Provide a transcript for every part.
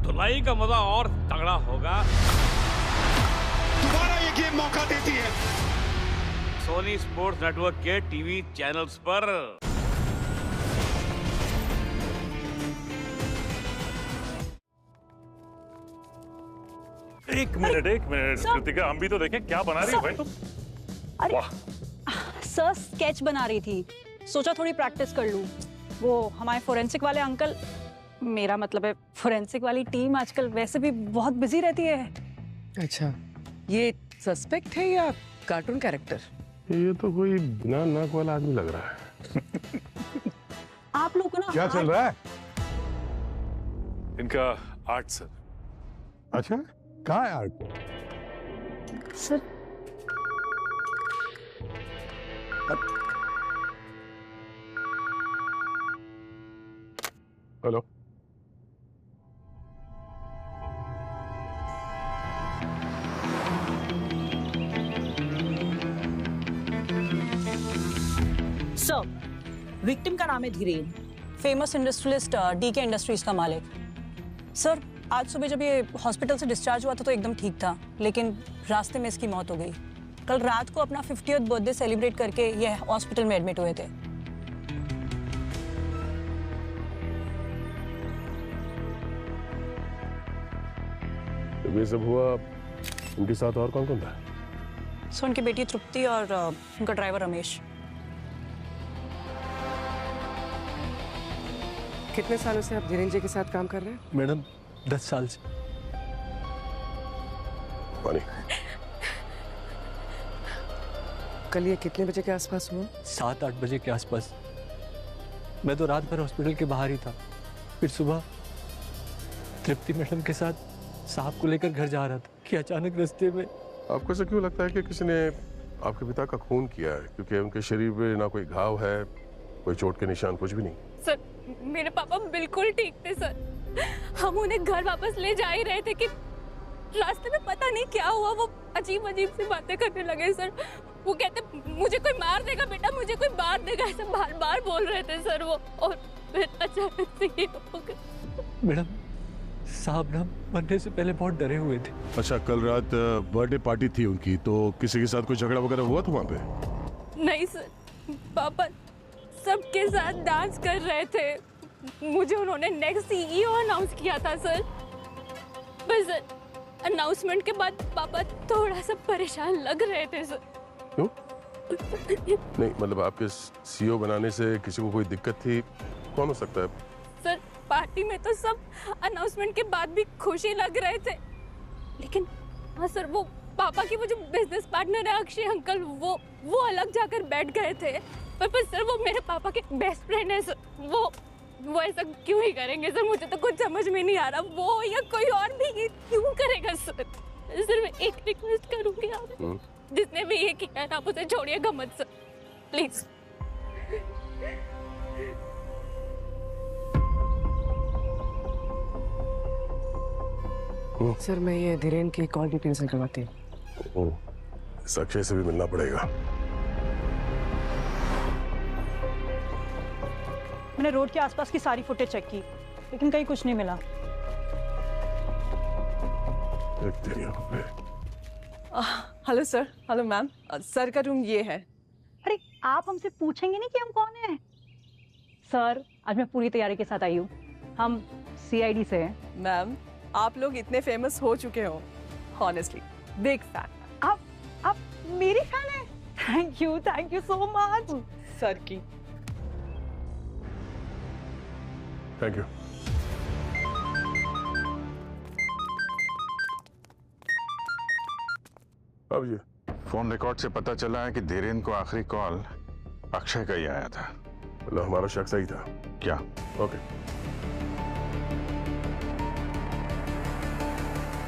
धुलाई का मजा और तगड़ा होगा। दोबारा ये गेम मौका देती है सोनी स्पोर्ट्स नेटवर्क के टीवी चैनल्स पर। एक मिनट कृतिका, हम भी तो देखें क्या बना रही हो भाई तुम। अरे वाह, सर स्केच बना रही थी, सोचा थोड़ी प्रैक्टिस कर लूं। वो हमारे फोरेंसिक वाले अंकल, मेरा मतलब है फोरेंसिक वाली टीम आजकल वैसे भी बहुत बिजी रहती है। अच्छा, ये सस्पेक्ट है या कार्टून कैरेक्टर? ये तो कोई बिना नाक वाला आदमी लग रहा है। आप लोगों को ना क्या चल रहा है? इनका आर्ट सर। अच्छा, कहाँ है art? Sir hello, sir, victim का नाम है Dhiren, famous industrialist DK industries का मालिक। सर, आज सुबह जब ये हॉस्पिटल से डिस्चार्ज हुआ था तो एकदम ठीक था, लेकिन रास्ते में इसकी मौत हो गई। कल रात को अपना 50th बर्थडे सेलिब्रेट करके ये हॉस्पिटल में एडमिट हुए थे। जब ये सब हुआ, उनके साथ और कौन कौन था? सो उनकी बेटी तृप्ति और उनका ड्राइवर रमेश। कितने सालों से आप धीरेन जी के साथ काम कर रहे हैं? मैडम 10 साल से। पानी। कल ये कितने बजे के आसपास हुआ? 7-8 बजे के आसपास। मैं तो रात भर हॉस्पिटल के बाहर ही था। फिर सुबह तृप्ति मैडम के साथ साहब को लेकर घर जा रहा था कि अचानक रास्ते में। आपको ऐसा क्यों लगता है कि किसी ने आपके पिता का खून किया है? क्योंकि उनके शरीर पे ना कोई घाव है, कोई चोट के निशान, कुछ भी नहीं। सर, मेरे पापा बिल्कुल ठीक थे सर। हम उन्हें घर वापस ले जा ही रहे थे कि रास्ते में पता नहीं क्या हुआ, वो अजीब अजीब सी बातें करने लगे सर। वो कहते मुझे कोई मार देगा बेटा, मुझे कोई मार देगा, ऐसे बार बार बोल रहे थे सर वो। और फिर अचानक से ये हो गया। मैडम, साहब ना मरने से पहले बहुत डरे हुए थे। अच्छा, कल रात बर्थडे पार्टी थी उनकी, तो किसी के साथ कोई झगड़ा वगैरह हुआ था वहाँ पे? नहीं सर, पापा सबके साथ डांस कर रहे थे। मुझे उन्होंने नेक्स्ट सीईओ अनाउंस किया था सर। बस सर, अनाउंसमेंट के बाद पापा थोड़ा सा परेशान लग रहे थे सर। क्यों? नहीं, मतलब आपके सीईओ बनाने से किसी को कोई दिक्कत थी? कौन हो सकता है? सर, पार्टी में तो सब अनाउंसमेंट के बाद भी खुशी लग रहे थे, लेकिन हाँ सर, वो पापा की वो जो बिजनेस पार्टनर है अक्षय अंकल, वो अलग जाकर बैठ गए थे। पर सर, वो मेरे पापा के बेस्ट फ्रेंड है सर। वो ऐसा क्यों ही करेंगे सर? मुझे तो कुछ समझ में नहीं आ रहा, वो या कोई और भी ये क्यों करेगा सर? सर, मैं एक रिक्वेस्ट करूंगी आप, जिसने भी ये किया है, आप उसे छोड़िएगा मत सर, प्लीज। सर, मैं ये धीरेन की कॉल डिटेल्स निकलवाती हूँ। इस अक्षय से भी मिलना पड़ेगा। मैंने रोड के आसपास की सारी फुटेज चेक की, लेकिन कहीं कुछ नहीं मिला। Hello sir. Hello ma'am, sir का रूम ये है। अरे, आप हमसे पूछेंगे नहीं कि हम कौन हैं? सर, आज मैं पूरी तैयारी के साथ आई हूँ। हम सीआईडी से हैं। मैम, आप लोग इतने फेमस हो चुके हो, ऑनेस्टली बिग फैन। आप मेरी फैन हैं? Thank you so much. Sir की। Thank you. अब ये फोन रिकॉर्ड से पता चला है कि धीरेन को आखिरी कॉल अक्षय का ही आया था। मतलब हमारा शक सही था क्या? ओके।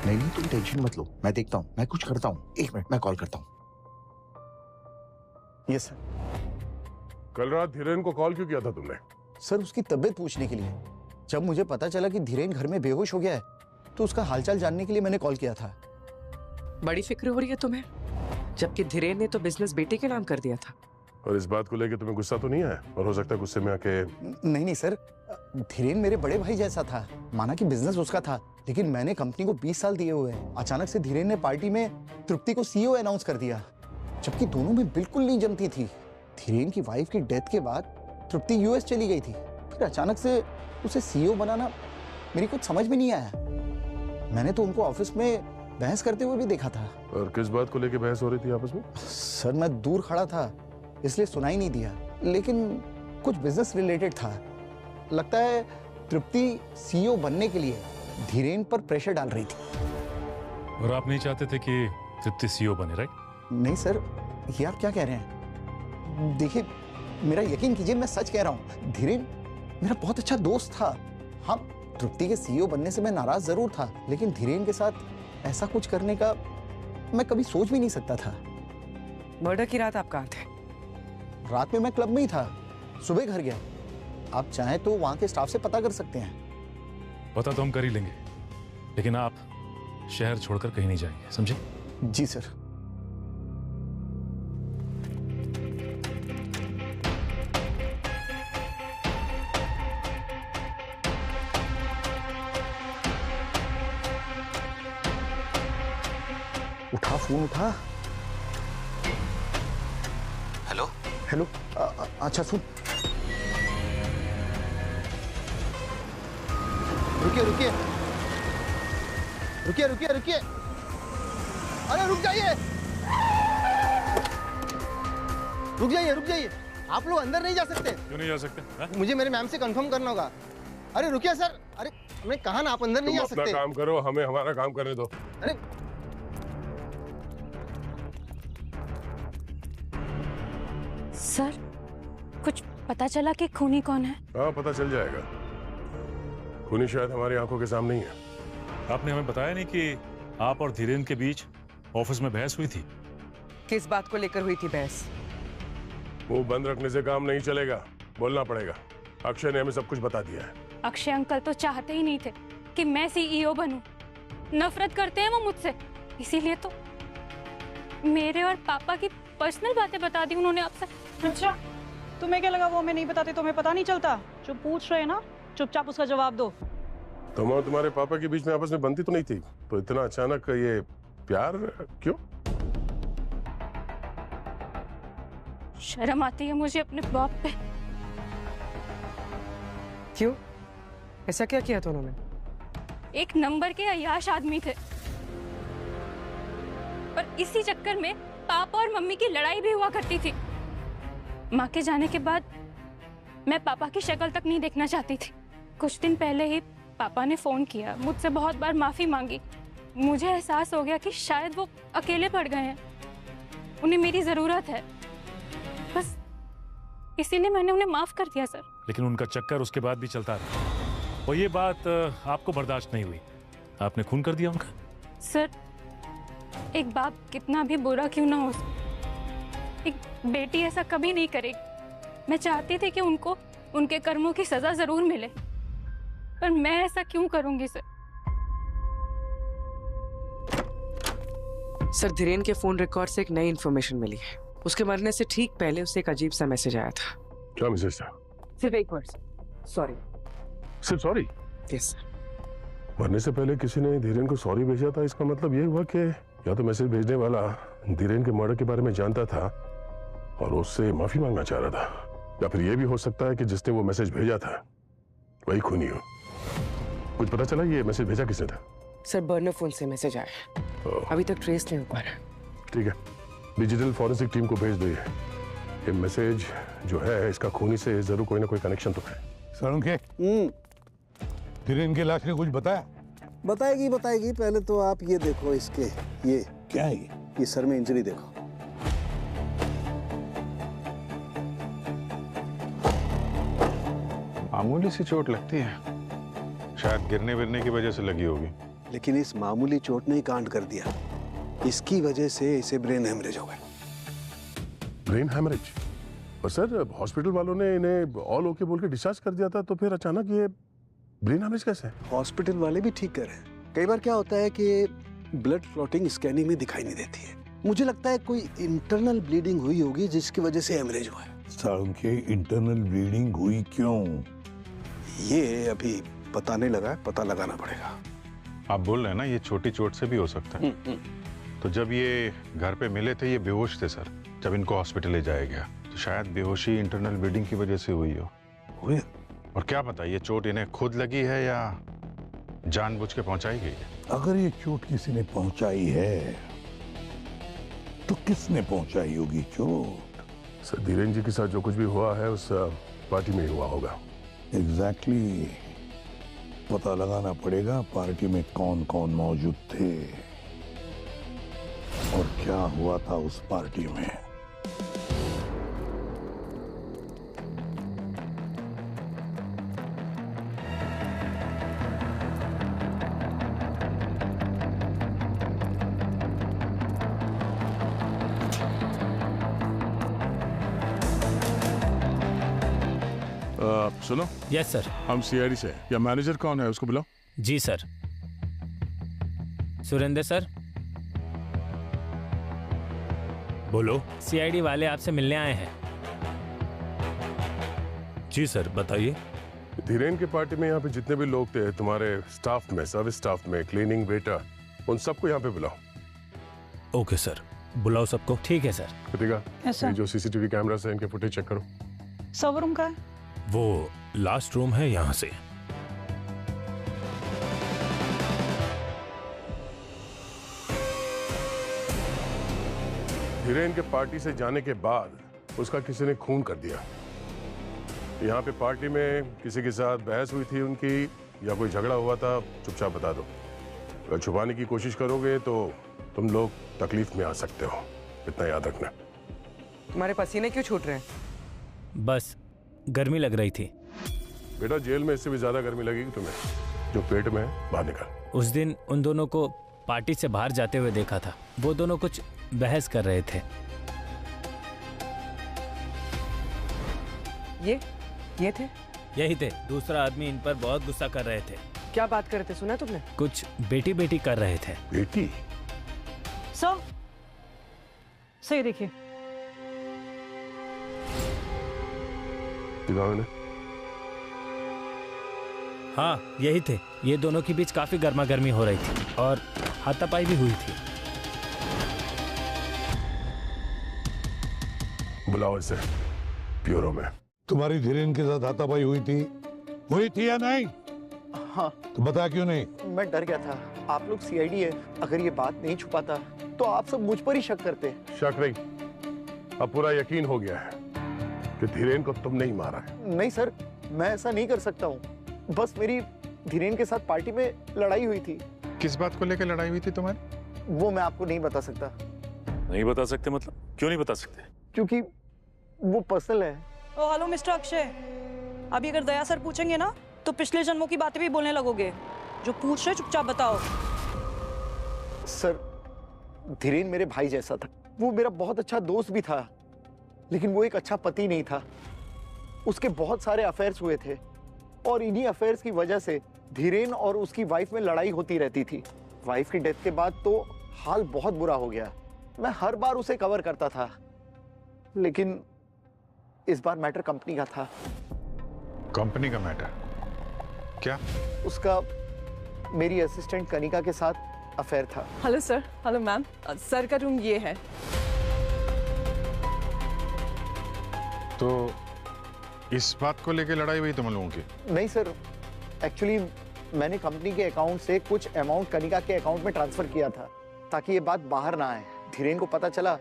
नहीं, तुम टेंशन मत लो, मैं देखता हूँ, मैं कुछ करता हूँ। 1 मिनट, मैं कॉल करता हूँ। Yes sir. कल रात धीरेन को कॉल क्यों किया था तुमने? सर, उसकी तबीयत पूछने के लिए। जब मुझे पता चला कि धीरेन घर में बेहोश हो गया है, तो उसका हालचाल जानने के लिए मैंने कॉल किया था। बड़ी फिक्र हो रही है तुम्हें, जबकि धीरेन ने तो बिजनेस बेटे के नाम कर दिया था। और इस बात को लेकर तुम्हें गुस्सा तो नहीं आया? और हो सकता है गुस्से में आके नहीं सर, धीरेन मेरे बड़े भाई जैसा था। माना कि बिजनेस उसका था, लेकिन मैंने कंपनी को 20 साल दिए हुए हैं। अचानक से धीरेन ने पार्टी में तृप्ति को सीईओ अनाउंस कर दिया, जबकि दोनों में बिल्कुल नहीं जमती थी। धीरेन की वाइफ की डेथ के बाद तृप्ति यूएस चली गई थी, फिर अचानक से उसे सीईओ बनाना मेरी कुछ समझ में नहीं आया। मैंने तो उनको ऑफिस में बहस करते हुए भी देखा था। और किस बात को लेकर बहस हो रही थी आपस में? सर मैं दूर खड़ा था इसलिए सुनाई नहीं दिया, लेकिन कुछ बिजनेस रिलेटेड था। लगता है तृप्ति सीईओ बनने के लिए धीरेन पर प्रेशर डाल रही थी। और आप नहीं चाहते थे कि तृप्ति सीईओ बने, राइट? नहीं सर, ये आप क्या कह रहे हैं? देखिए मेरा यकीन कीजिए, मैं सच कह रहा हूँ। धीरेन मेरा बहुत अच्छा दोस्त था। हाँ, तृप्ति के सीईओ बनने से मैं नाराज जरूर था, लेकिन धीरेन के साथ ऐसा कुछ करने का मैं कभी सोच भी नहीं सकता था। मर्डर की रात आप कहाँ थे? रात में मैं क्लब में ही था, सुबह घर गया। आप चाहें तो वहां के स्टाफ से पता कर सकते हैं। पता तो हम कर ही लेंगे, लेकिन आप शहर छोड़कर कहीं नहीं जाएंगे, समझे? जी सर। उठा, फोन उठा। हेलो हेलो, अच्छा सुन, रुकिए रुकिए रुकिए रुकिए रुकिए, अरे रुक जाइए, रुक जाइए रुक जाइए। आप लोग अंदर नहीं जा सकते। क्यों नहीं जा सकते? हा? मुझे मेरे मैम से कंफर्म करना होगा। अरे रुकिए सर, अरे हमने कहा ना आप अंदर नहीं जा तुम अपना सकते। काम करो, हमें हमारा काम करने दो। अरे सर, कुछ पता चला कि खूनी कौन है? हाँ, पता चल जाएगा। खूनी शायद हमारी आंखों के सामने ही है। आपने हमें बताया नहीं कि आप और धीरेन के बीच ऑफिस में बहस हुई थी। किस बात को लेकर हुई थी बहस? मुंह बंद रखने से काम नहीं चलेगा, बोलना पड़ेगा। अक्षय ने हमें सब कुछ बता दिया है। अक्षय अंकल तो चाहते ही नहीं थे कि मैं सीईओ बनूं। नफरत करते हैं वो मुझसे, इसीलिए तो मेरे और पापा की पर्सनल बातें बता दी उन्होंने आपसे। अच्छा, तुम्हें क्या लगा वो हमें नहीं बताते? तुम्हें पता नहीं चलता? जो पूछ रहे हैं ना, चुपचाप उसका जवाब दो। तुम और तुम्हारे पापा के बीच में आपस में बनती तो नहीं थी, तो इतना अचानक ये प्यार क्यों? शर्म आती है मुझे अपने बाप पे। क्यों? ऐसा क्या किया था उन्होंने? एक नंबर के अय्याश आदमी थे, और इसी चक्कर में पापा और मम्मी की लड़ाई भी हुआ करती थी। माँ के जाने के बाद मैं पापा की शक्ल तक नहीं देखना चाहती थी। कुछ दिन पहले ही पापा ने फोन किया, मुझसे बहुत बार माफी मांगी। मुझे एहसास हो गया कि शायद वो अकेले पड़ गए हैं, उन्हें मेरी जरूरत है, बस इसीलिए मैंने उन्हें माफ कर दिया सर। लेकिन उनका चक्कर उसके बाद भी चलता रहा, और ये बात आपको बर्दाश्त नहीं हुई, आपने खून कर दिया उनका। सर, एक बाप कितना भी बुरा क्यों ना हो, एक बेटी ऐसा कभी नहीं करेगी। मैं चाहती थी कि उनको उनके कर्मों की सजा जरूर मिले, पर मैं ऐसा क्यों करूंगी सर? सर, धीरेन के फोन रिकॉर्ड से एक नई इन्फॉर्मेशन मिली है। उसके मरने से ठीक पहले उसे एक अजीब सा मैसेज आया था। क्या मैसेज था? सिर्फ एक वर्ड, सॉरी। सिर्फ सॉरी? Yes sir. मरने से पहले किसी ने धीरेन को सॉरी भेजा था। इसका मतलब ये हुआ कि या तो मैसेज भेजने वाला धीरेन के मर्डर के बारे में जानता था और उससे माफी मांगना चाह रहा था, या फिर ये भी हो सकता है कि जिसने वो मैसेज भेजा था वही खूनी हो। कुछ पता चला ये मैसेज भेजा किसने था? सर, बर्नर फोन से मैसेज आया, अभी तक ट्रेस नहीं हो पा रहा। ठीक है, डिजिटल फॉरेंसिक टीम को भेज दो। ये मैसेज जो है इसका खूनी से जरूर कोई ना कोई कनेक्शन तो है। सरुण धीरेन के लाश ने कुछ बताया? बताएगी। पहले तो आप ये देखो, इसके ये क्या है ये सर में इंजरी देखो। मामूली सी चोट लगती है, शायद गिरने विरने की वजह से लगी होगी। लेकिन इस मामूली चोट ने ही कांड कर दिया। इसकी वजह से इसे ब्रेन हेमरेज हो गया। Brain haemorrhage? और सर, हॉस्पिटल वालों ने इन्हें ऑल ओके बोल के डिस्चार्ज कर दिया था, तो फिर अचानक ये ब्रेन हेमरेज कैसे? हॉस्पिटल वाले भी ठीक कर रहे हैं। कई बार क्या होता है कि ब्लड क्लॉटिंग स्कैनिंग में दिखाई नहीं देती है, मुझे लगता है कोई इंटरनल ब्लीडिंग हुई होगी जिसकी वजह से हेमरेज हुआ है। सालों के इंटरनल ब्लीडिंग हुई क्यों? ये अभी पता नहीं लगा है, पता लगाना पड़ेगा। आप बोल रहे हैं ना ये छोटी चोट से भी हो सकता है। तो जब ये घर पे मिले थे ये बेहोश थे सर, जब इनको हॉस्पिटल ले जाया गया तो शायद बेहोशी इंटरनल ब्लीडिंग की वजह से हुई हो। और क्या पता ये चोट इन्हें खुद लगी है या जानबूझ के पहुंचाई गई है। अगर ये चोट किसी ने पहुंचाई है तो किसने पहुंचाई होगी चोट? सर धीरेन जी के साथ जो कुछ भी हुआ है उस पार्टी में ही हुआ होगा। एग्जैक्टली पता लगाना पड़ेगा पार्टी में कौन कौन मौजूद थे और क्या हुआ था उस पार्टी में। सुनो। Yes sir. हम सीआईडी से। या मैनेजर कौन है उसको बुलाओ। जी सर। सुरेंद्र सर। बोलो। सीआईडी वाले आपसे मिलने आए हैं। जी सर बताइए। धीरेन की पार्टी में यहाँ पे जितने भी लोग थे तुम्हारे स्टाफ में, सर्विस स्टाफ में, क्लीनिंग वेटर, उन सबको यहाँ पे बुलाओ। ओके सर, बुलाओ सबको। ठीक है सर। Kritika, Yes, sir. ये जो सीसीटीवी कैमरास है इनके फुटेज चेक करो। सर्वर रूम का है? वो लास्ट रूम है यहाँ से। धीरेन के पार्टी से जाने के बाद उसका किसी ने खून कर दिया। यहाँ पे पार्टी में किसी के साथ बहस हुई थी उनकी या कोई झगड़ा हुआ था, चुपचाप बता दो। अगर छुपाने की कोशिश करोगे तो तुम लोग तकलीफ में आ सकते हो, इतना याद रखना। तुम्हारे पसीने क्यों छूट रहे हैं? बस गर्मी लग रही थी। बेटा जेल में इससे भी ज्यादा गर्मी लगेगी तुम्हें। जो पेट में है बाहर निकाल। उस दिन उन दोनों को पार्टी से बाहर जाते हुए देखा था। वो दोनों कुछ बहस कर रहे थे। ये थे? यही थे। दूसरा आदमी इन पर बहुत गुस्सा कर रहे थे। क्या बात कर रहे थे, सुना तुमने? कुछ बेटी बेटी कर रहे थे। बेटी? सर सही देखिए। हाँ यही थे। ये दोनों के बीच काफी गर्मा गर्मी हो रही थी और हाथापाई भी हुई थी। बुलाओ इसे ब्यूरो में। तुम्हारी धीरेन के साथ हाथापाई हुई थी या नहीं? हाँ। तो बता क्यों नहीं? मैं डर गया था। आप लोग सीआईडी है, अगर ये बात नहीं छुपाता तो आप सब मुझ पर ही शक करते। शक नहीं, अब पूरा यकीन हो गया है कि धीरेन को तुमने ही मारा है। नहीं सर, मैं ऐसा नहीं कर सकता हूँ। बस मेरी धीरेन के साथ पार्टी में लड़ाई हुई थी। किस बात को लेकर लड़ाई हुई थी तुम्हारी? वो मैं आपको नहीं बता सकता। नहीं बता सकते मतलब? क्यों नहीं बता सकते? क्योंकि वो पर्सनल है। ओ हेलो मिस्टर अक्षय, अभी अगर दया सर पूछेंगे ना तो पिछले जन्मों की बातें भी बोलने लगोगे। जो पूछ रहे चुपचाप बताओ। सर धीरेन मेरे भाई जैसा था। वो मेरा बहुत अच्छा दोस्त भी था, लेकिन वो एक अच्छा पति नहीं था। उसके बहुत सारे अफेयर्स हुए थे और इन्हीं अफेयर्स की वजह से धीरेन और उसकी वाइफ में लड़ाई होती रहती थी। वाइफ की डेथ के बाद तो हाल बहुत बुरा हो गया। मैं हर बार उसे कवर करता था, लेकिन इस बार मैटर कंपनी का था। कंपनी का मैटर? क्या? उसका मेरी असिस्टेंट कनिका के साथ अफेयर था। Hello sir. Hello ma'am. Sir का रूम ये है। तो इस बात को लेकर लड़ाई हुई तुम लोगों की? नहीं सर, एक्चुअली मैंने कंपनी के अकाउंट से कुछ अमाउंट कनिका के अकाउंट में ट्रांसफर किया था ताकि ये बात बाहर ना आए। धीरेन को पता चला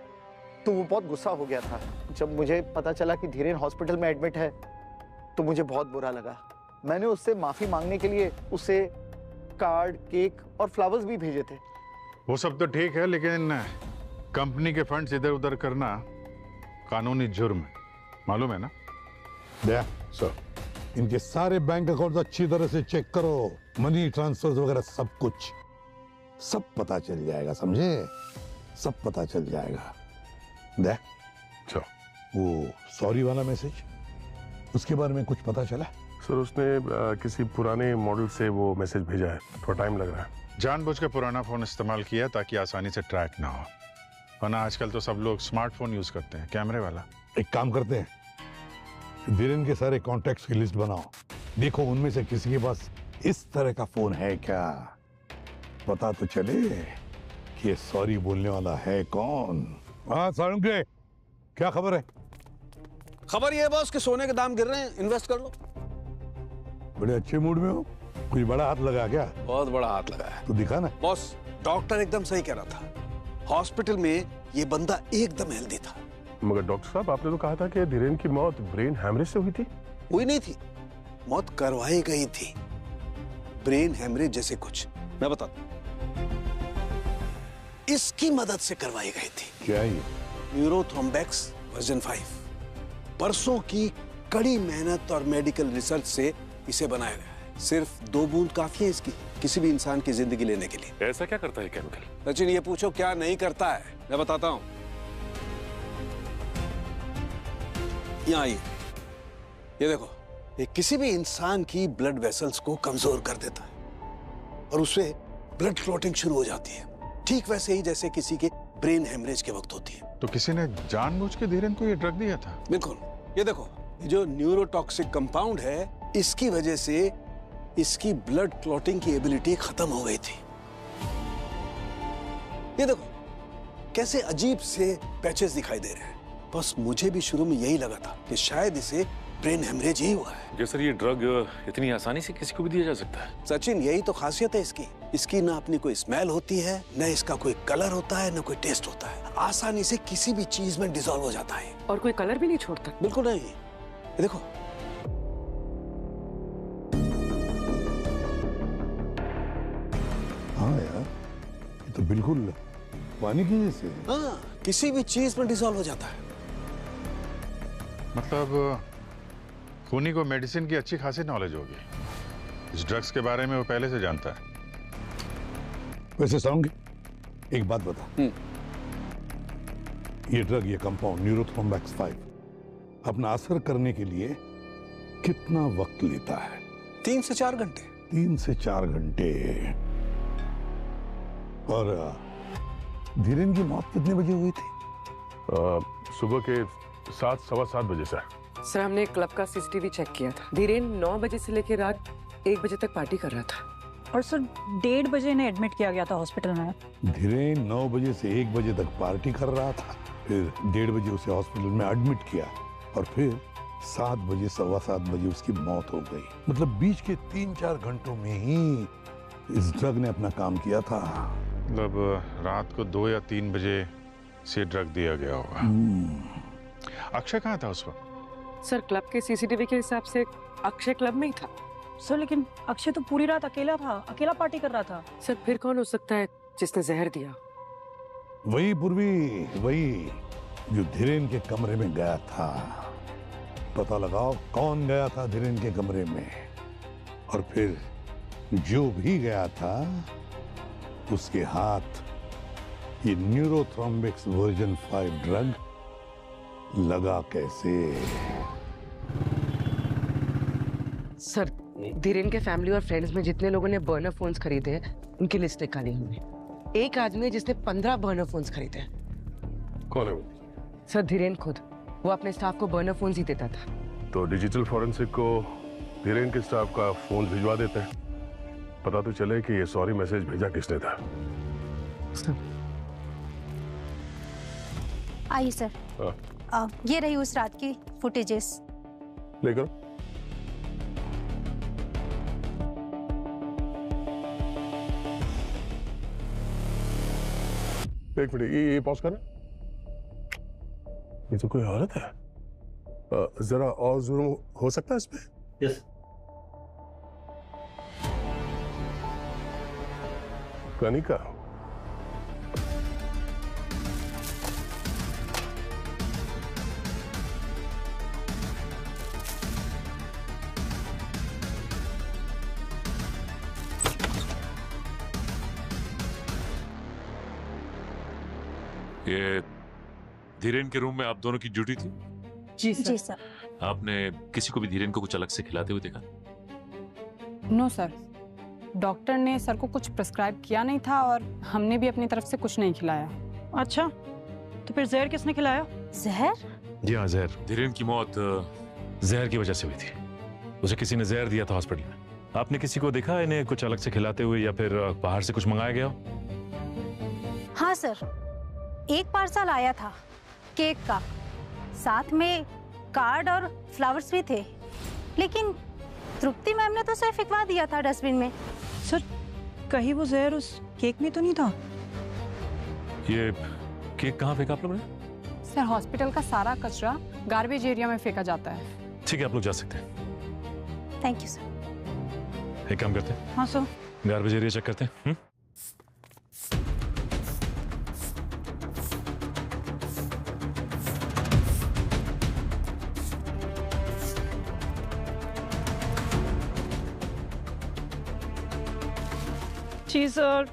तो वो बहुत गुस्सा हो गया था। जब मुझे पता चला कि धीरेन हॉस्पिटल में एडमिट है तो मुझे बहुत बुरा लगा। मैंने उससे माफी मांगने के लिए उसे कार्ड, केक और फ्लावर्स भी भेजे थे। वो सब तो ठीक है, लेकिन कंपनी के फंड्स इधर उधर करना कानूनी जुर्म है, मालूम है ना? दया सर, इनके सारे बैंक अकाउंट अच्छी तरह से चेक करो। मनी ट्रांसफर वगैरह सब कुछ, सब पता चल जाएगा, समझे? सब पता चल जाएगा। दया वो सॉरी वाला मैसेज, उसके बारे में कुछ पता चला? सर उसने किसी पुराने मॉडल से वो मैसेज भेजा है, थोड़ा टाइम लग रहा है। जानबूझ के पुराना फोन इस्तेमाल किया ताकि आसानी से ट्रैक ना हो। वरना आजकल तो सब लोग स्मार्टफोन यूज करते हैं, कैमरे वाला। एक काम करते हैं, धीरेन के सारे कॉन्टैक्ट्स की लिस्ट बनाओ, देखो उनमें से किसी के पास इस तरह का फोन है क्या, पता तो चले कि ये सॉरी बोलने वाला है कौन। हाँ साळुंके, क्या खबर है? खबर ये है बॉस कि सोने के दाम गिर रहे हैं, इन्वेस्ट कर लो। बड़े अच्छे मूड में हो, कुछ बड़ा हाथ लगा क्या? बहुत बड़ा हाथ लगा है। तो दिखा ना। बॉस डॉक्टर एकदम सही कह रहा था, हॉस्पिटल में ये बंदा एकदम हेल्दी था। मगर डॉक्टर साहब, आपने तो कहा था कि धीरेन की मौत ब्रेन हैमरेज से हुई थी। हुई नहीं थी, मौत करवाई गई थी, ब्रेन हैमरेज जैसे कुछ। मैं बताता हूं, इसकी मदद से करवाई गई थी। क्या ये? न्यूरोथ्रोम्बेक्स वर्जन 5। बरसों की कड़ी मेहनत और मेडिकल रिसर्च से इसे बनाया गया है। सिर्फ 2 बूंद काफी है इसकी, किसी भी इंसान की जिंदगी लेने के लिए। ऐसा क्या करता है केमिकल? सचिन, ये पूछो क्या नहीं करता है, मैं बताता हूं। यहाँ आइए, ये देखो, ये किसी भी इंसान की ब्लड वेसल्स को कमजोर कर देता है और उससे ब्लड क्लॉटिंग शुरू हो जाती है, ठीक वैसे ही जैसे किसी के ब्रेन हेमरेज के वक्त होती है। तो किसी ने जानबूझ के धीरेन को ये ड्रग दिया था? बिल्कुल। ये देखो, ये जो न्यूरोटॉक्सिक कंपाउंड है, इसकी वजह से इसकी ब्लड क्लॉटिंग की एबिलिटी खत्म हो गई थी। ये देखो कैसे अजीब से पैचेस दिखाई दे रहे हैं। बस मुझे भी शुरू में यही लगा था कि शायद इसे ब्रेन हेमरेज ही हुआ है। जी सर, ये ड्रग इतनी आसानी से किसी को भी दिया जा सकता है? सचिन, यही तो खासियत है इसकी। इसकी ना अपनी कोई स्मेल होती है, न इसका कोई कलर होता है, न कोई टेस्ट होता है। आसानी से किसी भी चीज में डिसॉल्व हो जाता है और कोई कलर भी नहीं छोड़ता। बिल्कुल नहीं। ये देखो, हाँ यार, ये तो बिल्कुल पानी की जैसे। हाँ, किसी भी चीज में डिसॉल्व हो जाता है। मतलब खूनी को मेडिसिन की अच्छी खासी नॉलेज होगी, इस ड्रग्स के बारे में वो पहले से जानता है। वैसे साउंड, एक बात बता, ये ड्रग, ये कंपाउंड न्यूरोथ्रोम्बेक्स 5 अपना असर करने के लिए कितना वक्त लेता है? 3 से 4 घंटे। 3 से 4 घंटे। और धीरेन की मौत कितने बजे हुई थी? सुबह के 7, सवा 7 बजे से। सर, हमने क्लब का सीसीटीवी चेक किया था। धीरेन 9 बजे से लेकर रात 1 बजे तक पार्टी कर रहा था। और सर 1:30 बजे इन्हें एडमिट किया गया था हॉस्पिटल में। धीरेन 9 बजे से 1 बजे तक पार्टी कर रहा था, फिर 1:30 बजे उसे हॉस्पिटल में एडमिट किया और फिर 7 बजे, सवा 7 बजे उसकी मौत हो गई। मतलब बीच के 3-4 घंटों में ही इस ड्रग ने अपना काम किया था। मतलब रात को 2 या 3 बजे से ड्रग दिया गया होगा। अक्षय कहाँ था उस वक्त? सर, क्लब के सीसीटीवी के हिसाब से अक्षय क्लब में ही था। सर लेकिन अक्षय तो पूरी रात अकेला था, अकेला पार्टी कर रहा था। सर, फिर कौन हो सकता है जिसने जहर दिया? वही पूर्वी, वही जो धीरेन के कमरे में गया था। पता लगाओ कौन गया था धीरेन के कमरे में, और फिर जो भी गया था उसके हाथ ये न्यूरोथ्रोम्बिक्स वर्जन 5 ड्रग लगा कैसे? सर, धीरेन के फैमिली और फ्रेंड्स में जितने लोगों ने बर्नर फोन्स खरीदे हैं, उनकी लिस्ट निकाली हमने। एक आदमी है जिसने 15 बर्नर फोन्स खरीदे हैं। कौन है वो? सर, धीरेन खुद। वो अपने स्टाफ को बर्नर फोन्स ही देता था। तो डिजिटल फॉरेंसिक को धीरेन के स्टाफ का फोन भिजवा देते हैं, पता तो चले कि ये सॉरी मैसेज भेजा किसने था। आइए सर। ये रही उस रात की फुटेजेस। लेकर एक मिनट, ये पॉज करना। ये तो कोई औरत है। जरा और जूम हो सकता है इसमें? यस। कनिका, ये धीरेन के रूम में आप दोनों की ड्यूटी थी? जी सर। जी सर। आपने किसी को भी धीरेन को कुछ अलग से खिलाते हुए देखा? नो सर, डॉक्टर ने सर को कुछ प्रिस्क्राइब किया नहीं था और हमने भी अपनी तरफ से कुछ नहीं खिलाया। अच्छा, तो फिर जहर किसने खिलाया? जहर? जी हाँ, जहर। धीरेन की मौत जहर की वजह से हुई थी। उसे किसी ने जहर दिया था हॉस्पिटल में। आपने किसी को देखा इन्हें कुछ अलग से खिलाते हुए, या फिर बाहर से कुछ मंगाया गया हो? हाँ सर, एक पार्सल आया था केक का, साथ में कार्ड और फ्लावर्स भी थे, लेकिन तृप्ति मैम ने तो सिर्फ फेंकवा दिया था डस्टबिन में। सर, कहीं वो जहर उस केक में तो नहीं था? ये केक कहाँ फेंका आप लोगों ने? सर, हॉस्पिटल का सारा कचरा गार्बेज एरिया में फेंका जाता है। ठीक है, आप लोग जा सकते हैं। Thank you sir. एक काम करते हैं। हाँ सर। गार्बेज एरिया चेक करते हैं। जी सर,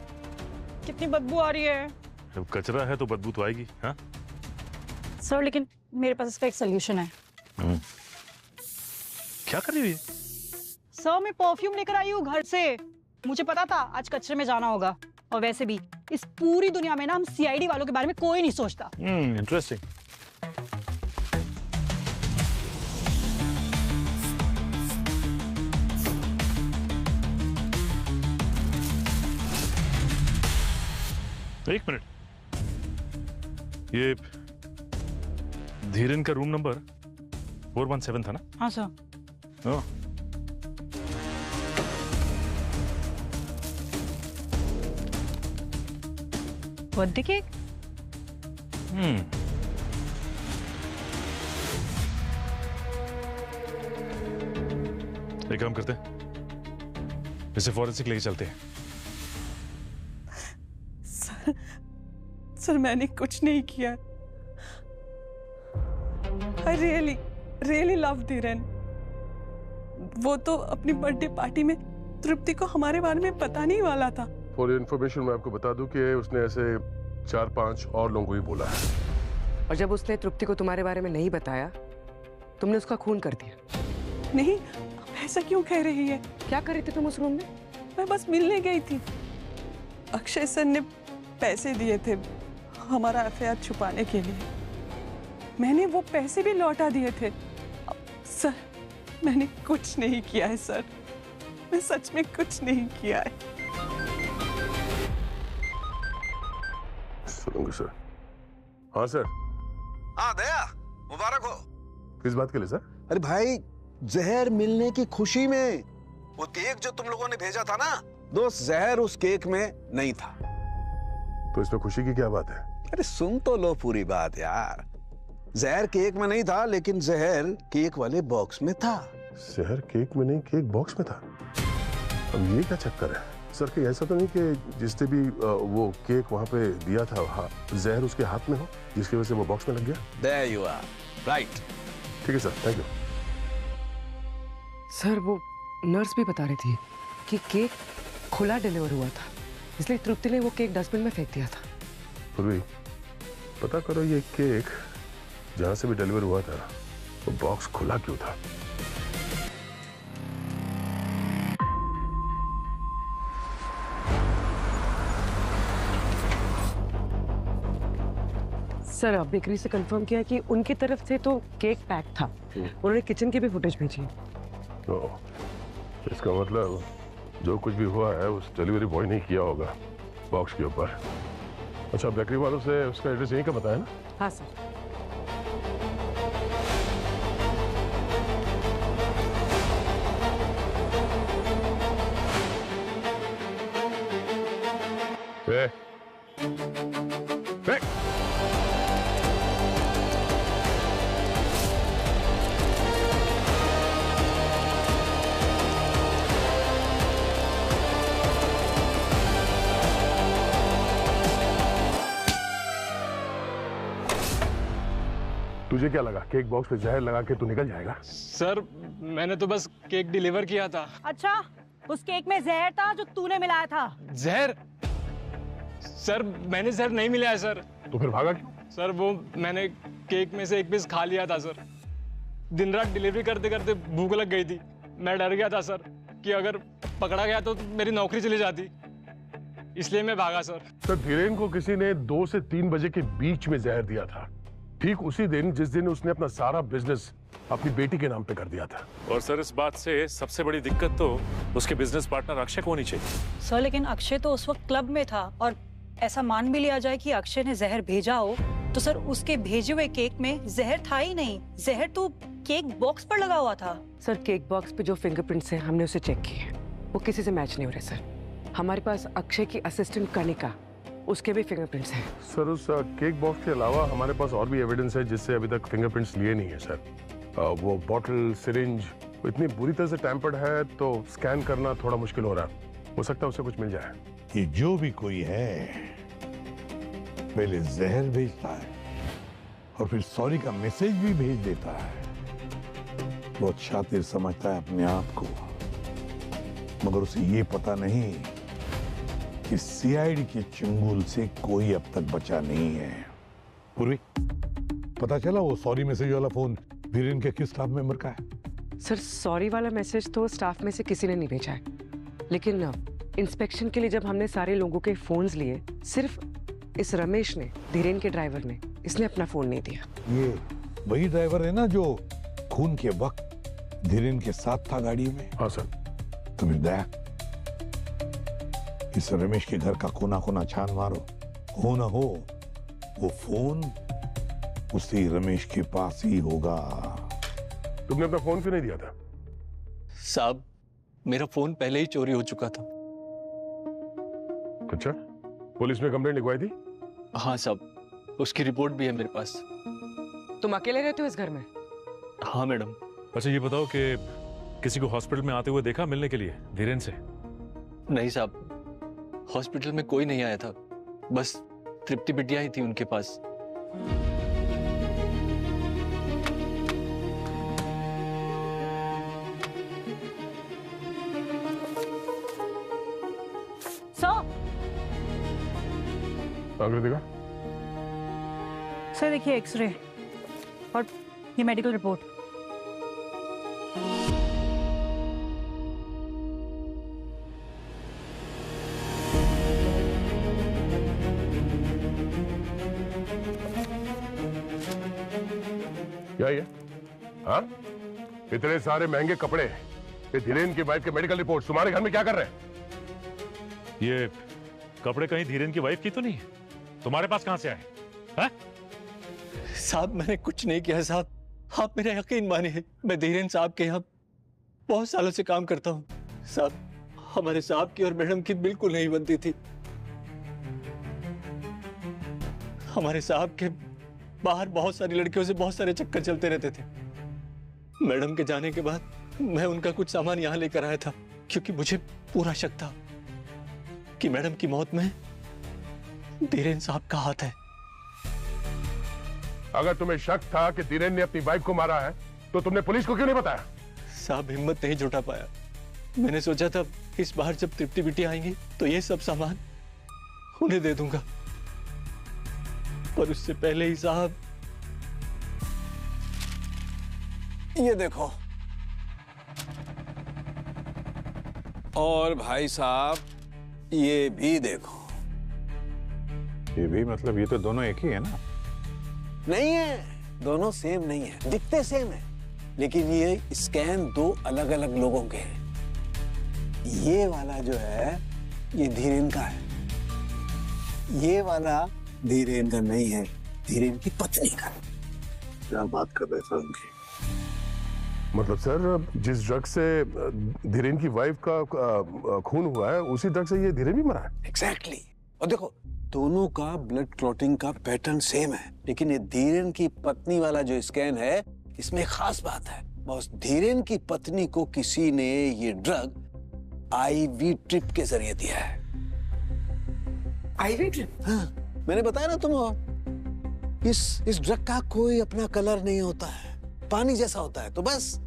कितनी बदबू आ रही है। जब कचरा है तो बदबू तो आएगी। हाँ सर, लेकिन मेरे पास इसका एक सोल्यूशन है। क्या कर रही है? सर, मैं परफ्यूम लेकर आई हूँ घर से। मुझे पता था आज कचरे में जाना होगा, और वैसे भी इस पूरी दुनिया में ना हम सीआईडी वालों के बारे में कोई नहीं सोचता। इंटरेस्टिंग। एक मिनट, ये धीरेन का रूम नंबर 417 था ना? हाँ सर। Birthday cake? एक काम करते हैं, इसे फॉरेंसिक लेके चलते हैं। सर, मैंने कुछ नहीं किया। I really love Dhiren. वो तो अपनी बर्थडे पार्टी में तृप्ति को हमारे बारे में पता नहीं वाला था। फॉर इन्फॉर्मेशन मैं आपको बता दूं कि उसने ऐसे 4-5 और लोगों को ही बोला है। और जब उसने तृप्ति को तुम्हारे बारे में नहीं बताया, तुमने उसका खून कर दिया। नहीं, ऐसा क्यों कह रही है? क्या कर रही थी तुम उस रूम में? मैं बस मिलने गई थी। अक्षय सर ने पैसे दिए थे हमारा अफेयर छुपाने के लिए। मैंने वो पैसे भी लौटा दिए थे। सर, मैंने कुछ नहीं किया है सर, मैं सच में कुछ नहीं किया है। सुनूंगा सर। हाँ सर। हाँ दया, मुबारक हो। किस बात के लिए सर? अरे भाई, जहर मिलने की खुशी में वो केक जो तुम लोगों ने भेजा था ना, दोस्त, जहर उस केक में नहीं था। तो इसमें खुशी की क्या बात है? अरे सुन तो लो पूरी बात यार। जहर केक में नहीं था, लेकिन जहर केक वाले बॉक्स में था। जहर केक में नहीं, केक बॉक्स में था? अब ये क्या चक्कर है सर? कि ऐसा तो नहीं कि जिसने भी वो केक वहां पे दिया था, हाँ, जहर उसके हाथ में हो, जिसकी वजह से वो बॉक्स में लग गया? There you are, right. ठीक है सर, थैंक यू। सर, वो नर्स भी बता रही थी कि केक खुला डिलीवर हुआ था, इसलिए तृप्ति ने वो केक डस्टबिन में फेंक दिया था। पूर्वी, पता करो ये केक जहां से भी डिलीवर हुआ था, वो बॉक्स खुला क्यों था? सर, अब बेकरी से कंफर्म किया कि उनकी तरफ से तो केक पैक था। उन्होंने किचन की भी फुटेज भेजी। इसका मतलब जो कुछ भी हुआ है उस डिलीवरी बॉय ने किया होगा बॉक्स के ऊपर। अच्छा, बेकरी वालों से उसका एड्रेस यहीं का बताया ना? हाँ सर। तुझे क्या लगा केक बॉक्स पे जहर लगा के तू निकल जाएगा? सर, मैंने तो बस केक डिलीवर किया था। अच्छा, उस केक में जहर था जो तूने मिलाया था? जहर? सर, मैंने जहर नहीं मिलाया सर। तो फिर भागा क्यों? सर, वो मैंने केक में से एक पीस खा लिया था सर। दिन रात डिलीवरी करते करते भूख लग गई थी। मैं डर गया था सर कि अगर पकड़ा गया तो मेरी नौकरी चली जाती, इसलिए मैं भागा सर। सर धीरेन को किसी ने 2 से 3 बजे के बीच में जहर दिया था, ठीक उसी दिन जिस दिन उसने अपना सारा बिजनेस अपनी बेटी के नाम पे कर दिया था। और सर इस बात से सबसे बड़ी दिक्कत तो उसके बिजनेस पार्टनर अक्षय को होनी चाहिए। सर लेकिन अक्षय तो उस वक्त क्लब में था, और ऐसा मान भी लिया जाए कि अक्षय ने जहर भेजा हो तो सर उसके भेजे हुए केक में जहर था ही नहीं। जहर तो केक बॉक्स पर लगा हुआ था। सर केक बॉक्स पे जो फिंगरप्रिंट्स हैं हमने उसे चेक किए, वो किसी से मैच नहीं हो रहे सर। हमारे पास अक्षय की असिस्टेंट कनिका, उसके भी फिंगरप्रिंट्स हैं। सर उस केक बॉक्स के अलावा हमारे पास और भी एविडेंस है जिससे अभी तक फिंगरप्रिंट्स लिए नहीं है सर। वो बॉटल, सिरिंज इतनी बुरी तरह से टैम्पर्ड है तो स्कैन करना थोड़ा मुश्किल हो रहा है। हो सकता है उसे कुछ मिल जाए। ये जो भी कोई है पहले जहर भेजता है और फिर सॉरी का मैसेज भी भेज देता है। बहुत शातिर समझता है अपने आप को, मगर उसे ये पता नहीं कि सीआईडी के चंगुल से कोई अब तक बचा नहीं है। पूर्वी, पता चला वो सॉरी मैसेज वाला फोन धीरेन के किस स्टाफ मेंबर का है? सर सॉरी वाला मैसेज तो स्टाफ में से किसी ने नहीं भेजा है, लेकिन इंस्पेक्शन के लिए जब हमने सारे लोगों के फोन्स लिए, सिर्फ इस रमेश ने, धीरेन के ड्राइवर ने, इसने अपना फोन नहीं दिया। ये वही ड्राइवर है ना जो खून के वक्त धीरेन के साथ था गाड़ी में? हाँ सर। तो फिर दया इस रमेश के घर का कोना कोना छान मारो, हो ना हो वो फोन उसी रमेश के पास ही होगा। तुमने अपना फोन क्यों नहीं दिया था? साहब मेरा फोन पहले ही चोरी हो चुका था। अच्छा, पुलिस में कंप्लेंट लिखवाई थी? हाँ साहब, उसकी रिपोर्ट भी है मेरे पास। तुम अकेले रहते हो इस घर में? हाँ मैडम। अच्छा ये बताओ कि किसी को हॉस्पिटल में आते हुए देखा मिलने के लिए धीरेन से? नहीं साहब, हॉस्पिटल में कोई नहीं आया था, बस तृप्ति बिटिया ही थी उनके पास। कृतिका, सर देखिए एक्सरे और ये मेडिकल रिपोर्ट। क्या ये? हाँ? इतने सारे महंगे कपड़े, ये धीरेन की वाइफ के मेडिकल रिपोर्ट तुम्हारे घर में क्या कर रहे हैं? ये कपड़े कहीं धीरेन की वाइफ की तो नहीं? तुम्हारे पास कहां से आए? हाँ? साहब मैंने कुछ नहीं किया साहब, आप मेरा यकीन मानिए, मैं धीरेन साहब के यहाँ बहुत सालों से काम करता हूँ साहब। हमारे साहब की और मैडम की बिल्कुल नहीं बनती थी। हमारे साहब के बाहर बहुत सारी लड़कियों से बहुत सारे चक्कर चलते रहते थे। मैडम के जाने के बाद मैं उनका कुछ सामान यहाँ लेकर आया था, क्योंकि मुझे पूरा शक था कि मैडम की मौत में धीरेन साहब का हाथ है। अगर तुम्हें शक था कि धीरेन ने अपनी वाइफ को मारा है तो तुमने पुलिस को क्यों नहीं बताया? साहब हिम्मत नहीं जुटा पाया। मैंने सोचा था इस बार जब तृप्ति बिटिया आएंगी तो ये सब सामान उन्हें दे दूंगा, पर उससे पहले ही साहब ये देखो। और भाई साहब ये भी देखो। ये भी मतलब ये तो दोनों एक ही है ना? नहीं है, दोनों सेम नहीं है, दिखते सेम है, लेकिन ये स्कैन दो अलग अलग लोगों के हैं। ये वाला जो है ये धीरेन का है, ये वाला धीरेन का नहीं है, धीरेन की पत्नी का। क्या बात कर रहे सर उनकी? मतलब सर जिस ड्रग से धीरेन की वाइफ का खून हुआ है उसी ड्रग से ये धीरेन भी मरा है? एग्जैक्टली। और देखो दोनों का ब्लड क्लॉटिंग का पैटर्न सेम है, लेकिन ये धीरेन की पत्नी वाला जो स्कैन है इसमें खास बात है, बस धीरेन की पत्नी को किसी ने ये ड्रग आईवी ट्रिप के जरिए दिया है। IV drip? हाँ, मैंने बताया ना तुम, इस ड्रग का कोई अपना कलर नहीं होता है, पानी जैसा होता है। तो बस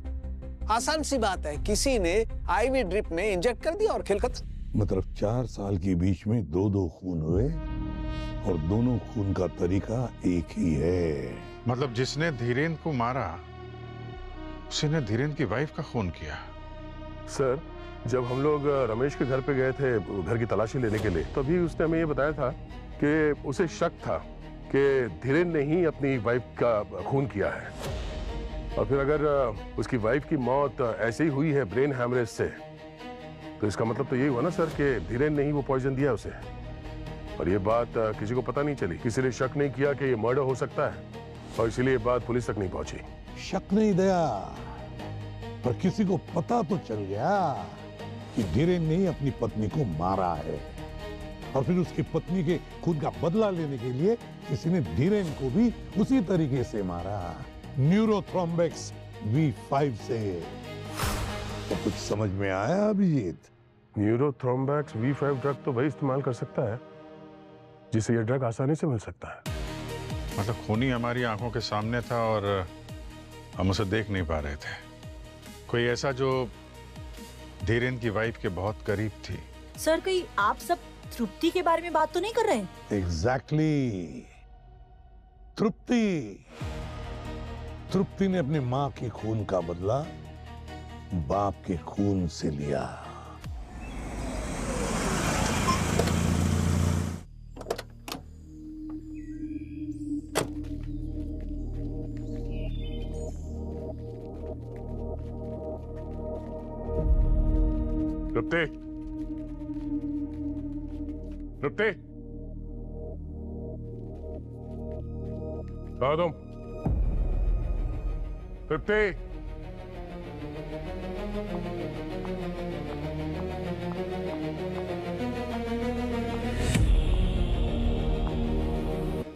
आसान सी बात है, किसी ने आईवी ड्रिप में इंजेक्ट कर दिया और खेल खत्म। मतलब 4 साल के बीच में 2 खून हुए और दोनों खून का तरीका एक ही है। मतलब जिसने धीरेन को मारा उसी ने धीरेन की वाइफ का खून किया। सर जब हम लोग रमेश के घर पे गए थे घर की तलाशी लेने के लिए, तभी उसने हमें ये बताया था कि उसे शक था कि धीरेन ने ही अपनी वाइफ का खून किया है। और फिर अगर उसकी वाइफ की मौत ऐसे ही हुई है ब्रेन हैमरेज से, तो इसका मतलब तो यही हुआ ना सर कि धीरेन ने ही वो पॉइजन दिया उसे। और ये बात किसी को पता नहीं चली, किसी ने शक नहीं किया कि ये मर्डर हो सकता है, और इसीलिए बात पुलिस तक नहीं पहुंची। शक नहीं दया, पर किसी को पता तो चल गया कि धीरेन ने ही अपनी पत्नी को मारा है, और फिर उसकी पत्नी के खून का बदला लेने के लिए किसी ने धीरेन को भी उसी तरीके से मारा, न्यूरोथ्रोम्बिक्स V5 से। तो कुछ समझ में आया अभिजीत? न्यूरोथ्रोम्बिक्स V5 ड्रग तो वही इस्तेमाल कर सकता है जिसे ये ड्रग आसानी से मिल सकता है। मतलब खूनी हमारी आंखों के सामने था और हम उसे देख नहीं पा रहे थे। कोई ऐसा जो धीरेन की वाइफ के बहुत करीब थी। सर कहीं आप सब तृप्ति के बारे में बात तो नहीं कर रहे? एग्जैक्टली। तृप्ति ने अपनी मां के खून का बदला बाप के खून से लिया। तृप्ति, तृप्ति, कहाँ तुम? तृप्ति,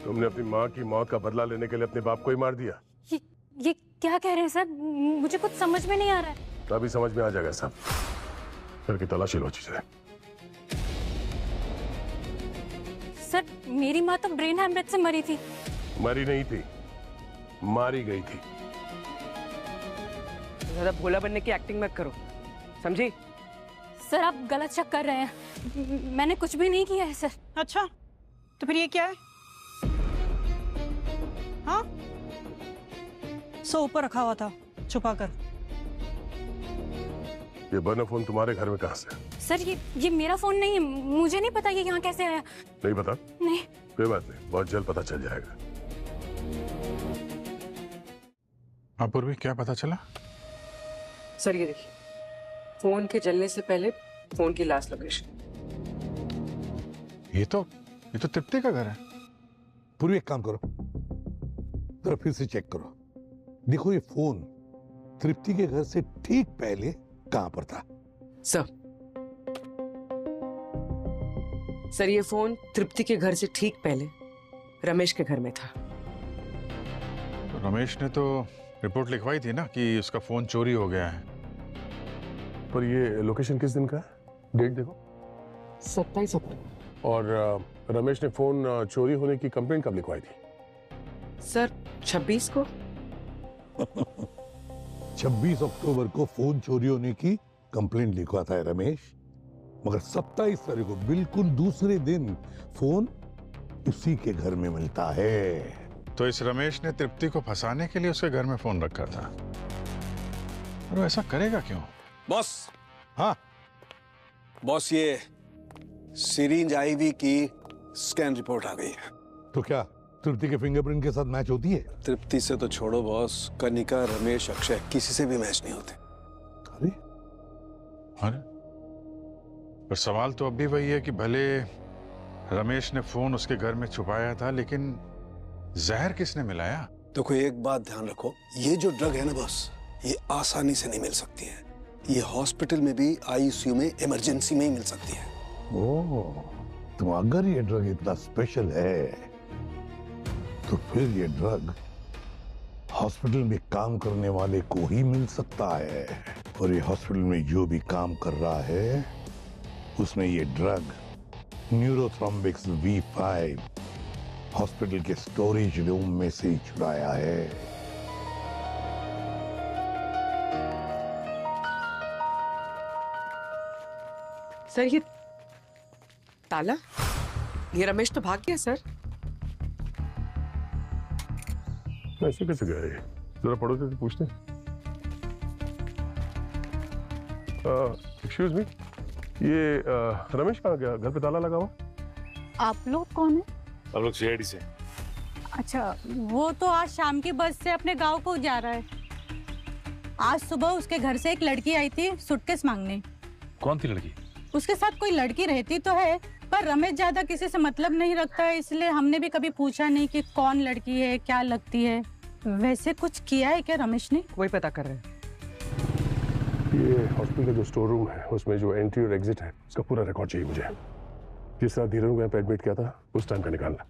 तुमने अपनी माँ की मौत का बदला लेने के लिए अपने बाप को ही मार दिया। ये क्या कह रहे हैं सर? मुझे कुछ समझ में नहीं आ रहा है। तभी समझ में आ जाएगा सब। घर की तलाशी लो अच्छी से। सर मेरी माँ तो ब्रेन हैमरेज से मरी थी। मरी नहीं थी, मारी गई थी। ज्यादा भोला बनने की एक्टिंग मत करो, समझी? सर आप गलत शक कर रहे हैं, मैंने कुछ भी नहीं किया है सर। अच्छा तो फिर ये क्या है? हाँ सो ऊपर रखा हुआ था छुपा कर। ये बर्नर फोन तुम्हारे घर में कहाँ से? सर ये मेरा फोन नहीं है, मुझे नहीं पता ये यहाँ कैसे आया। नहीं पता? नहीं। कोई बात नहीं, बहुत जल्द पता चल जाएगा। अपूर्वी क्या पता चला? सर ये देखिए, फोन के जलने से पहले फोन की लास्ट लोकेशन। ये तो तृप्ति का घर है। पूरी एक काम करो, जरा फिर से चेक करो। देखो ये फोन तृप्ति के घर से ठीक पहले कहां पर था? सर ये फोन तृप्ति के घर से ठीक पहले रमेश के घर में था। तो रमेश ने तो रिपोर्ट लिखवाई थी ना कि उसका फोन चोरी हो गया है। पर ये लोकेशन किस दिन का है? डेट देखो। 27 अक्टूबर। और रमेश ने फोन चोरी होने की कंप्लेंट कब लिखवाई थी? सर 26 को। 26 अक्टूबर को फोन चोरी होने की कंप्लेंट लिखवाता है रमेश, मगर 27 तारीख को बिल्कुल दूसरे दिन फोन उसी के घर में मिलता है। तो इस रमेश ने तृप्ति को फंसाने के लिए उसके घर में फोन रखा था। और वो ऐसा करेगा क्यों? बॉस। हाँ बॉस, ये सिरिंज आईवी की स्कैन रिपोर्ट आ गई है। तो क्या तृप्ति के फिंगरप्रिंट के साथ मैच होती है? तृप्ति से तो छोड़ो बॉस, कनिका, रमेश, अक्षय किसी से भी मैच नहीं होते। अरे पर सवाल तो अब भी वही है कि भले रमेश ने फोन उसके घर में छुपाया था, लेकिन जहर किसने मिलाया? देखो एक बात ध्यान रखो, ये जो ड्रग है ना बॉस, ये आसानी से नहीं मिल सकती है। ये हॉस्पिटल में भी, आईसीयू में, इमरजेंसी में ही मिल सकती है। ओह, तो अगर ये ड्रग इतना स्पेशल है तो फिर ये ड्रग हॉस्पिटल में काम करने वाले को ही मिल सकता है। और ये हॉस्पिटल में जो भी काम कर रहा है उसने ये ड्रग न्यूरोथ्रोम्बिक्स V5 हॉस्पिटल के स्टोरेज रूम में से ही छुड़ाया है। सर ये ताला, ये रमेश तो भाग गया सर। ऐसे कैसे गए? जरा पड़ोसी से पूछते। एक्सक्यूज मी, ये रमेश कहाँ गया? घर पे ताला लगा हुआ? आप लोग कौन है? हम लोग सीआईडी से। अच्छा, वो तो आज शाम की बस से अपने गांव को जा रहा है। आज सुबह उसके घर से एक लड़की आई थी सूटकेस मांगने। कौन थी लड़की? उसके साथ कोई लड़की रहती तो है, पर रमेश ज्यादा किसी से मतलब नहीं रखता है, इसलिए हमने भी कभी पूछा नहीं कि कौन लड़की है, क्या लगती है। वैसे कुछ किया है क्या रमेश ने? वही पता कर रहे हैं। ये हॉस्पिटल का जो स्टोर रूम है उसमें जो एंट्री और एग्जिट है उसका पूरा रिकॉर्ड चाहिए मुझे। जिस तरह धीरेन को यहाँ पे एडमिट किया था उस टाइम का निकालना।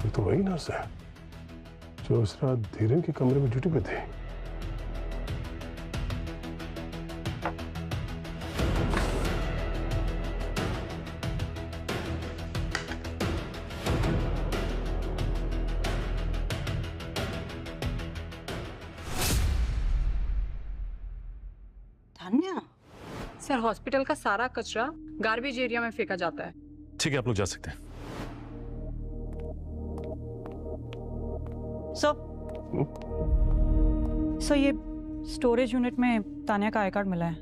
ये तो वही नर्स है जो उस रात धीरेन के कमरे में ड्यूटी पे थी। सर, हॉस्पिटल का सारा कचरा गार्बेज एरिया में फेंका जाता है। ठीक है, आप लोग जा सकते हैं। सर ये स्टोरेज यूनिट में तानिया का आई कार्ड मिला है।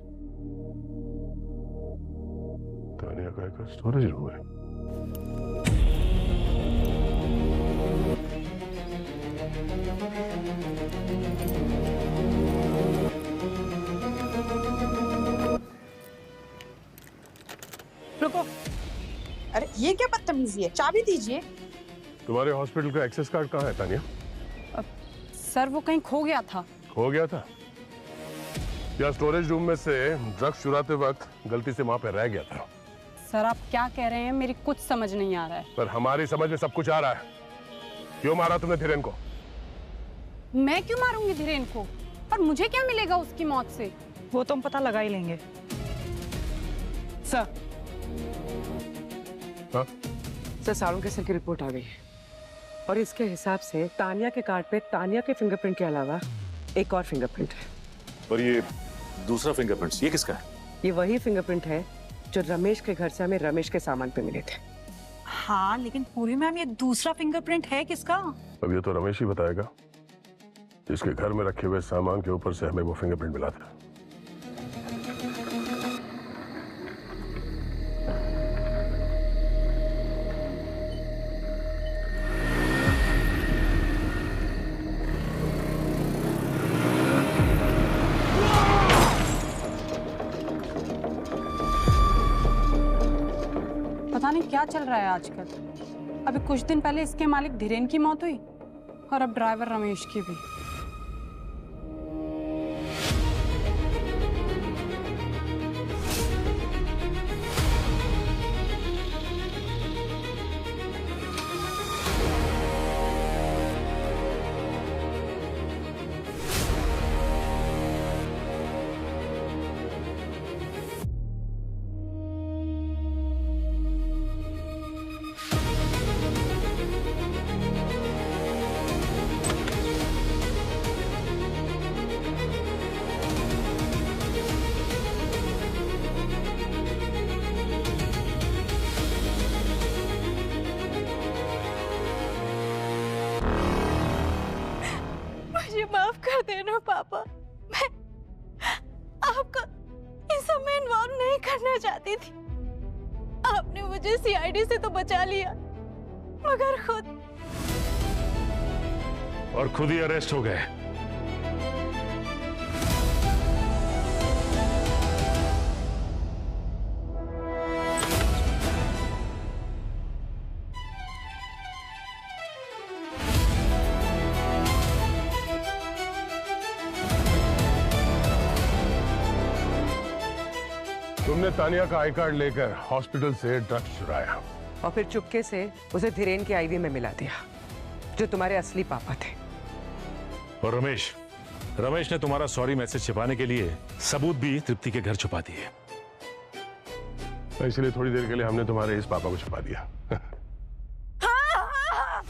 तानिया का आई कार्ड स्टोरेज रूम में? रुको, अरे ये क्या बदतमीजी है? चाबी दीजिए। तुम्हारे हॉस्पिटल का एक्सेस कार्ड कहाँ है तानिया? सर वो कहीं खो गया था। खो गया था या स्टोरेज रूम में से ड्रग्स चुराते वक्त गलती से वहां पे रह गया था? सर आप क्या कह रहे हैं, मेरी कुछ समझ नहीं आ रहा है। पर हमारी समझ में सब कुछ आ रहा है। क्यों मारा तुमने धीरेन को? मैं क्यों मारूंगी धीरेन को? और मुझे क्या मिलेगा उसकी मौत से? वो तो हम पता लगा ही लेंगे। सर, सर साड़ू के सर की रिपोर्ट आ गई है और इसके हिसाब से तानिया के कार्ड पे तानिया के फिंगरप्रिंट के अलावा एक और फिंगरप्रिंट है। और ये दूसरा फिंगरप्रिंट ये किसका है? ये वही फिंगरप्रिंट है जो रमेश के घर से हमें रमेश के सामान पे मिले थे। हाँ, लेकिन पूरी मैम ये दूसरा फिंगरप्रिंट है किसका? अब ये तो रमेश ही बताएगा जिसके घर में रखे हुए सामान के ऊपर से हमें वो फिंगरप्रिंट मिला था। पता नहीं क्या चल रहा है आजकल। अभी कुछ दिन पहले इसके मालिक धीरेन की मौत हुई और अब ड्राइवर रमेश की भी। माफ कर देना पापा, मैं आपका इस सब में इन्वॉल्व नहीं करना चाहती थी। आपने मुझे सीआईडी से तो बचा लिया, मगर खुद ही अरेस्ट हो गए। तुमने तानिया का आई कार्ड लेकर हॉस्पिटल से ड्रग्स चुराया और फिर चुपके से उसे धीरेन के आईवी में मिला दिया जो तुम्हारे असली पापा थे। और रमेश ने तुम्हारा सॉरी मैसेज छिपाने के लिए सबूत भी तृप्ति के घर छुपा दिए। इसलिए थोड़ी देर के लिए हमने तुम्हारे इस पापा को छुपा दिया। हाँ।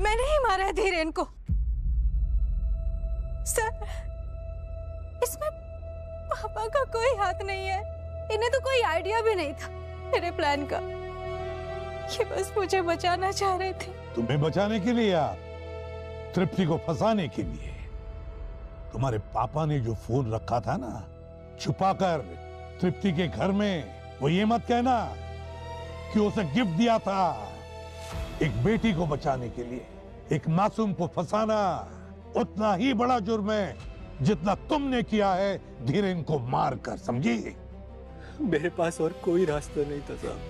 मैंने ही मारा है धीरेन को। सर, इसमें पापा का कोई हाथ नहीं है। इन्हें तो कोई आइडिया भी नहीं था मेरे प्लान का। ये बस मुझे बचाना चाह रहे थे। तुम्हें बचाने के लिए यार, तृप्ति को फंसाने के लिए। तुम्हारे पापा ने जो फोन रखा था ना छुपाकर तृप्ति के घर में, वो ये मत कहना कि उसे गिफ्ट दिया था। एक बेटी को बचाने के लिए एक मासूम को फंसाना उतना ही बड़ा जुर्म है जितना तुमने किया है धीरेन को मारकर, समझी? मेरे पास और कोई रास्ता नहीं था साहब।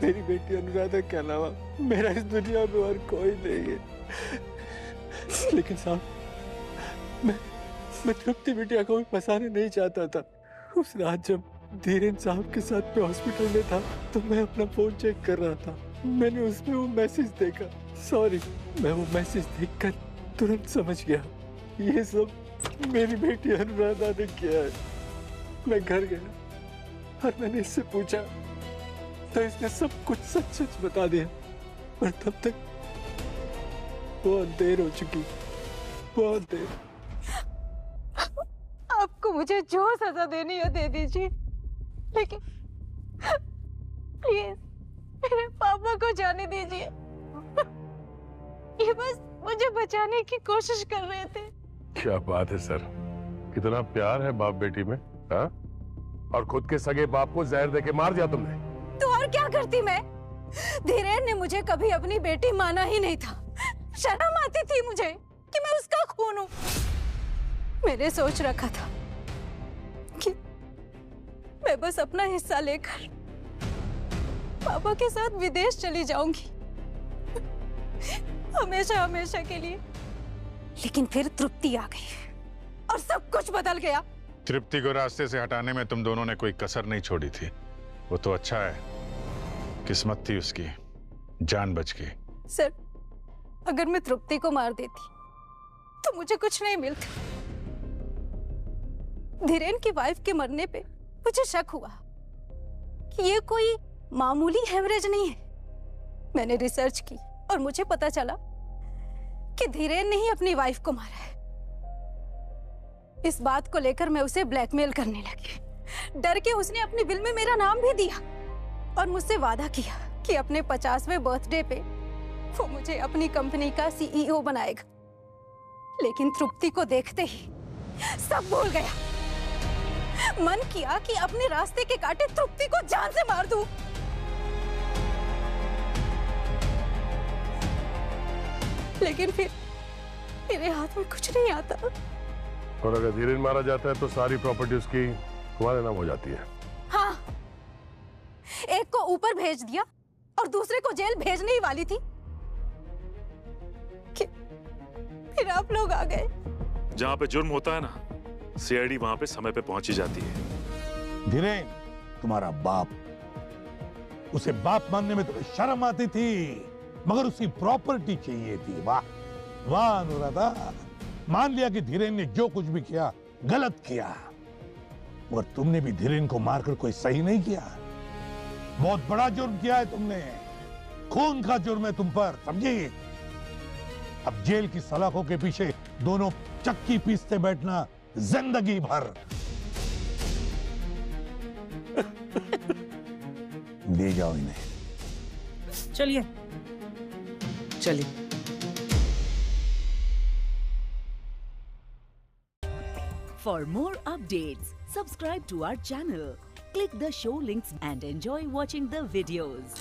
मेरी बेटी अनुराधा के अलावा मेरा इस दुनिया में और कोई नहीं है। लेकिन साहब, मैं तृप्ति बिटिया को भी फंसाने नहीं चाहता था। उस रात जब धीरेन साहब के साथ मैं हॉस्पिटल में था तो मैं अपना फोन चेक कर रहा था। मैंने उसमें वो मैसेज देखा। सॉरी, मैं वो मैसेज देखकर तुरंत समझ गया ये सब मेरी बेटी अनुराधा ने किया है। मैं घर गया और मैंने इससे पूछा तो इसने सब कुछ सच सच बता दिया, पर तब तक बहुत देर हो चुकी, बहुत देर। आपको मुझे जो सजा देनी है दे दीजिए, लेकिन प्लीज मेरे पापा को जाने दीजिए। ये बस मुझे बचाने की कोशिश कर रहे थे। क्या बात है सर, कितना प्यार है बाप बेटी में, हाँ? और खुद के सगे बाप को जहर देके मार दिया तुमने। तो और क्या करती मैं? धीरेन ने मुझे कभी अपनी बेटी माना ही नहीं था। शर्म आती थी मुझे कि मैं उसका खून हूं। मैंने सोच रखा था कि मैं बस अपना हिस्सा लेकर पापा के साथ विदेश चली जाऊंगी, हमेशा हमेशा के लिए। लेकिन फिर तृप्ति आ गई और सब कुछ बदल गया। तृप्ति को रास्ते से हटाने में तुम दोनों ने कोई कसर नहीं छोड़ी थी। वो तो अच्छा है, किस्मत थी उसकी, जान बच गई। सर, अगर मैं तृप्ति को मार देती तो मुझे कुछ नहीं मिलता। धीरेन की वाइफ के मरने पे मुझे शक हुआ कि ये कोई मामूली हेमरेज नहीं है। मैंने रिसर्च की और मुझे पता चला कि धीरेन ने ही अपनी वाइफ को मारा है। इस बात को लेकर मैं उसे ब्लैकमेल करने लगी। डर के उसने अपने बिल में मेरा नाम भी दिया और मुझसे वादा किया कि अपने 50वें बर्थडे पे वो मुझे अपनी कंपनी का CEO बनाएगा। लेकिन तृप्ति को देखते ही सब भूल गया। मन किया कि अपने रास्ते के कांटे तृप्ति को जान से मार दूं। लेकिन फिर मेरे हाथ में कुछ नहीं आता। और अगर धीरेन मारा जाता है तो सारी प्रॉपर्टी उसकी तुम्हारे नाम हो जाती है। हाँ, एक को ऊपर भेज दिया और दूसरे को जेल भेजने ही वाली थी कि फिर आप लोग आ गए। जहाँ पे जुर्म होता है ना, CID वहां पे समय पे पहुंच ही जाती है। धीरेन तुम्हारा बाप, उसे बाप मानने में तुम्हें शर्म आती थी, मगर उसकी प्रॉपर्टी चाहिए थी। वाह वाह अनुराधा, मान लिया कि धीरेन ने जो कुछ भी किया गलत किया, मगर तुमने भी धीरेन को मारकर कोई सही नहीं किया। बहुत बड़ा जुर्म किया है तुमने, खून का जुर्म है तुम पर, समझी? अब जेल की सलाखों के पीछे दोनों चक्की पीसते बैठना जिंदगी भर। ले जाओ इन्हें। चलिए चलिए। For more updates, subscribe to our channel, click the show links and enjoy watching the videos.